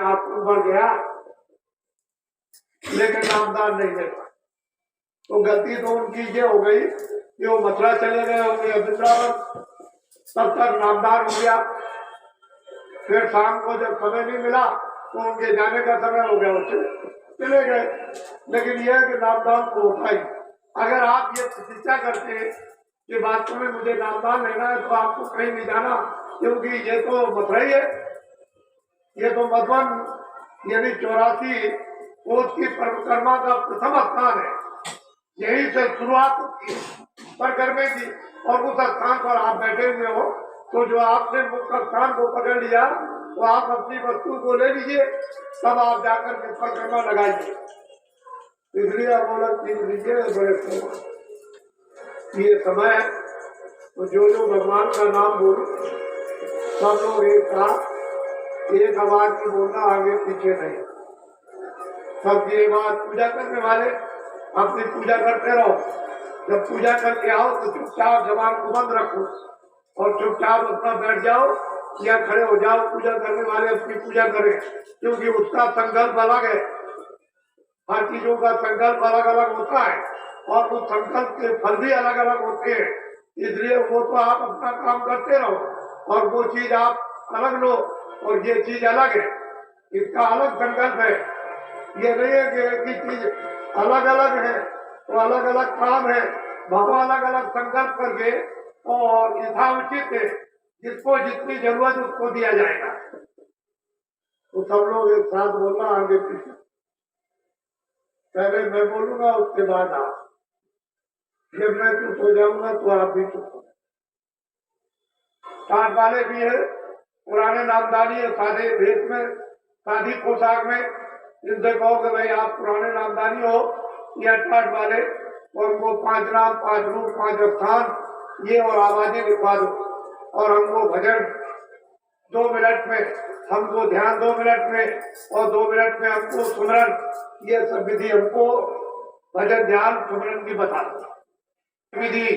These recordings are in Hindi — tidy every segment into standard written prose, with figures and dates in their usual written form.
आपको बढ़ गया लेकिन नामदान नहीं दे पाए। तो गलती तो उनकी ये हो गई कि वो मथुरा चले गए होंगे वृंदावन, तब तक नामदान हो गया। फिर शाम को जब समय नहीं मिला तो उनके जाने का समय हो गया, उससे चले गए। लेकिन यह है कि नामदान को होता ही। अगर आप ये प्रतिष्ठा करते कि वास्तव में मुझे नामदान लेना है तो आपको कहीं नहीं जाना, क्योंकि ये तो मथुरा ही है, ये तो मधुबन यानी 84 कोष की परिक्रमा का प्रथम स्थान है। यही से शुरुआत होती है परिक्रमा की। और उस स्थान पर आप बैठे हुए हो तो जो आपने मुख्य स्थान को पकड़ लिया तो आप अपनी वस्तु को ले लीजिए, तब आप जाकर के परिक्रमा लगाइए। इसलिए आप बोला चीज लीजिए बड़े ये समय तो जो भगवान का नाम बोलो सब लोग एक साथ एक आवाज में बोलना, आगे पीछे नहीं। सबकी आवाज पूजा करने वाले अपनी पूजा करते रहो। जब पूजा करके आओ तो चुपचाप जबान को बंद रखो और चुपचाप अपना बैठ जाओ या खड़े हो जाओ। पूजा करने वाले अपनी पूजा करें, क्योंकि उसका संकल्प अलग है। हर चीजों का संकल्प अलग अलग होता है और उस संकल्प के फल भी अलग अलग होते हैं। इसलिए वो तो आप अपना काम करते रहो और वो चीज आप अलग लो और ये चीज अलग है, इसका अलग संकल्प है। ये नहीं है कि चीज अलग अलग है तो अलग अलग काम है। भगवान अलग अलग संकल्प करके और यथाउचित है, जिसको जितनी जरूरत उसको दिया जाएगा। तो सब लोग एक साथ बोलना, आगे पीछे। पहले मैं बोलूंगा, उसके बाद आप। जब मैं चुप हो जाऊंगा तो आप भी चुप हो। साथ वाले भी है, पुराने नामदारी है, सादे भेष में, सादी पोशाक में। जिनसे कहो कि भाई आप पुराने नामदारी हो या टाट वाले, और उनको 5 नाम 5 रूप 5 स्थान ये और आवाजें लिखवा दो और हमको भजन 2 मिनट में, हमको ध्यान 2 मिनट में और 2 मिनट में हमको सुमरन, ये सब विधि हमको भजन ध्यान सुमरन की बता दो। विधि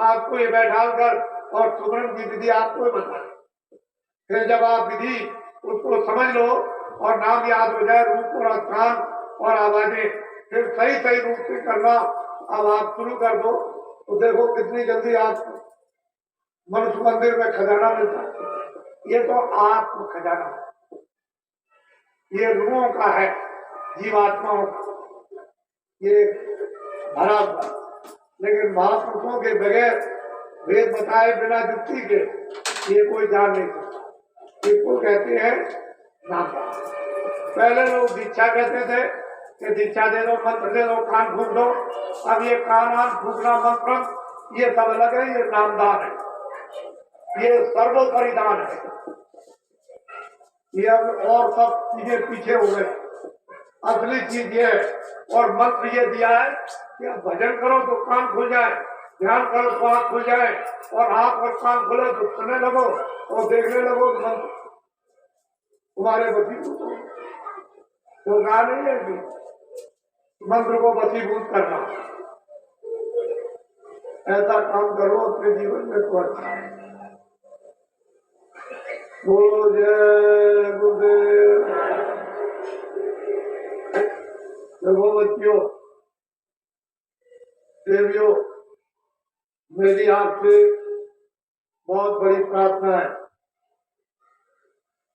आपको ये बैठा कर और सुमरन की विधि आपको बता दो। फिर जब आप विधि उसको समझ लो और नाम याद हो जाए, रूप और स्थान और आवाजें फिर सही सही रूप से करना अब आप शुरू कर दो तो देखो कितनी जल्दी आप मनुष्य मंदिर में खजाना मिलता है। ये तो आत्म खजाना है, ये रूहों का है, जीवात्माओं का ये भरा हुआ। लेकिन महापुरुषों के बगैर वेद बताए बिना युक्ति के ये कोई जान नहीं सकता। इसको कहते हैं नाम। पहले लोग दीक्षा कहते थे कि दीक्षा दे दो, मंत्र दे दो, कान फूक दो। अब ये कान फूकना मंत्र ये सब अलग है, ये नामदान है, ये सर्वोपरि दान है। ये अब और सब चीजें पीछे हो गए। असली चीज ये है और मंत्र ये दिया है कि अब भजन करो तो कान खुल जाए, ध्यान करो तो आंख खुल जाए, और आंख और कान खुले तो सुनने लगो और देखने लगो। मंत्र तुम्हारे वशीभूत तो कहा नहीं है कि मंत्र को वशीभूत करना। ऐसा काम करो अपने जीवन में तो अच्छा है। बोलो जय गुरुदेव। देखो बच्चियों देवियों, मेरी आपसे बहुत बड़ी प्रार्थना है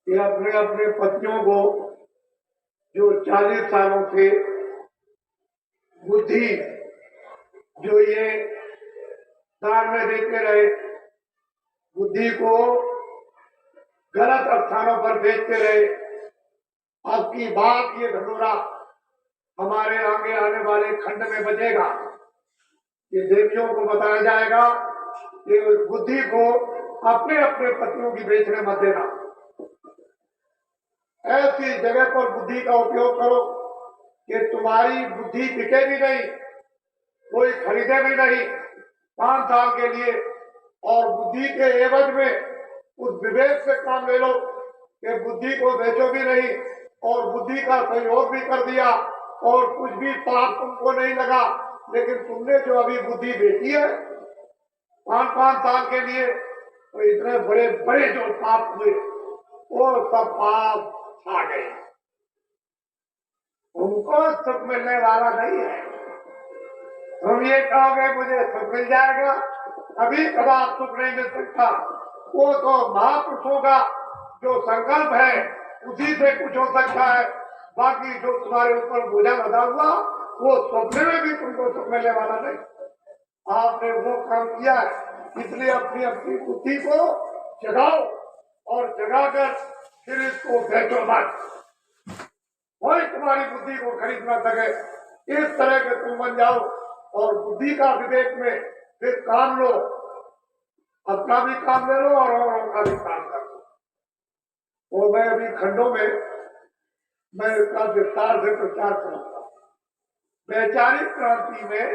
कि अपने अपने पतियों को जो 40 सालों से बुद्धि जो ये दान में देते रहे, बुद्धि को गलत स्थानों पर भेजते रहे, अब की बात ये धनुरा हमारे आगे आने वाले खंड में बचेगा। ये देवियों को बताया जाएगा कि उस बुद्धि को अपने अपने पतियों की बेचने मत देना। ऐसी जगह पर बुद्धि का उपयोग करो कि तुम्हारी बुद्धि बिके भी नहीं, कोई खरीदे भी नहीं 5 साल के लिए, और बुद्धि के एवज में उस विवेक से काम ले लो कि बुद्धि को बेचो भी नहीं और बुद्धि का सहयोग भी कर दिया और कुछ भी पाप तुमको नहीं लगा। लेकिन तुमने जो अभी बुद्धि बेची है 5-5 साल के लिए, तो इतने बड़े बड़े जो पाप हुए वो सब पाप आ गए। तुमको सुख मिलने वाला नहीं है। तुम ये कहोगे मुझे सुख मिल जाएगा, कभी कभार सुख नहीं मिल सकता। वो तो महापुरुषों का जो संकल्प है उसी से कुछ हो सकता है। बाकी जो तुम्हारे ऊपर बोझा लगा हुआ वो सपने में भी तुमको सुख मिलने वाला नहीं। आपने वो काम किया है, इसलिए अपनी अपनी बुद्धि को जगाओ और जगाकर फिर इसको बेचो मत। कोई तुम्हारी बुद्धि को खरीद ना सके, इस तरह के तुम बन जाओ और बुद्धि का विवेक में फिर काम लो, अपना भी काम ले लो और औरों का भी काम कर लो। वो मैं अभी खंडों में मैं इसका विस्तार से प्रचार करूंगा। वैचारिक क्रांति में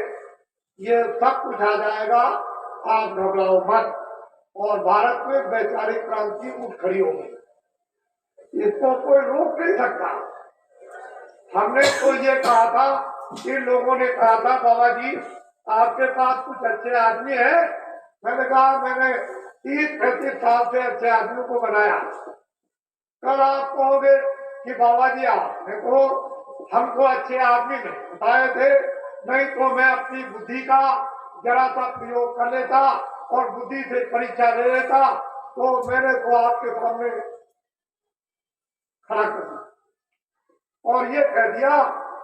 ये सब कुछ आ जाएगा, आप घबराओ मत। और भारत में वैचारिक क्रांति उठ खड़ी होगी, इसको कोई रोक नहीं सकता। हमने तो ये कहा था, इन लोगों ने कहा था बाबा जी आपके पास कुछ अच्छे आदमी है। मैंने कहा मैंने 30-35 साल से अच्छे आदमी को बनाया। कल आप कहोगे कि बाबा जी आपने तो हमको अच्छे आदमी नहीं बताए थे, नहीं तो मैं अपनी बुद्धि का जरा सा प्रयोग कर लेता और बुद्धि से परीक्षा ले लेता, तो मैंने तो आपके सामने खड़ा कर दिया और ये कह दिया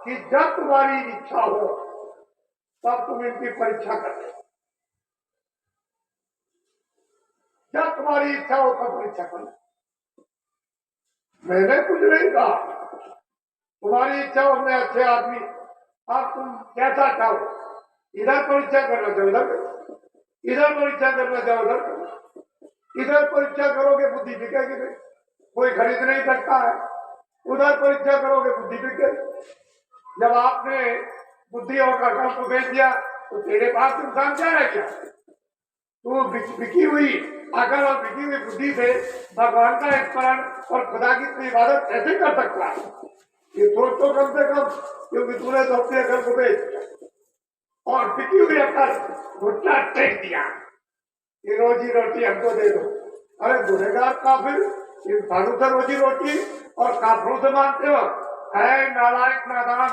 कि जब तुम्हारी इच्छा हो तब तुम इनकी परीक्षा कर लो, जब तुम्हारी इच्छा हो तब परीक्षा कर लो। मैंने कुछ नहीं कहा, तुम्हारी इच्छा हो, मैं अच्छे आदमी, अब तुम कैसा चाहो, इधर परीक्षा करना चाहो उधर करो, इधर परीक्षा करना चाहो उधर करो। इधर परीक्षा करोगे बुद्धि बिकेगी नहीं, कोई खरीद नहीं सकता है। उधर परीक्षा करोगे बुद्धि बिकेगी। जब आपने बुद्धि और कर्म को बेच दिया तो तेरे पास इंसान क्या रह गया? तू बिकी हुई अकल और बिकी हुई बुद्धि से भगवान का स्मरण और खुदा की इबादत कैसे कर सकता है? ये सोच तो कम से कम, क्योंकि तूने तो अपनी अकल को बेच दिया और बिकी हुई अकल घुटना टेक दिया कि रोजी रोटी हमको दे दो। अरे गुनहगार काफिर, इंसानों से रोजी रोटी और काफिरों से मांगते हो? है नालायक नादान,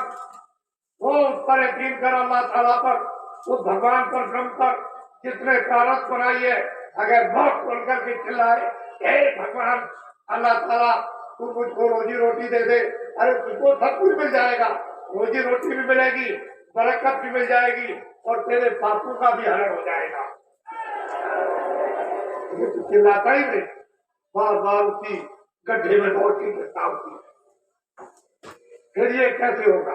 वो उस पर यकीन कर अल्लाह ताला पर, उस भगवान पर भ्रम कर जिसने कारत बनाई है। अगर बहुत खोलकर के चिल्लाए हे भगवान अल्लाह ताला तू मुझको रोजी रोटी दे दे, अरे तुझको सब कुछ मिल जाएगा, रोजी रोटी भी मिलेगी, बरकत भी मिल जाएगी और तेरे पापों का भी हरण हो जाएगा। ये तो चिल्लाता ही नहीं, बार बार उसी गड्ढे में लौट के गिरता होती है। फिर ये कैसे होगा?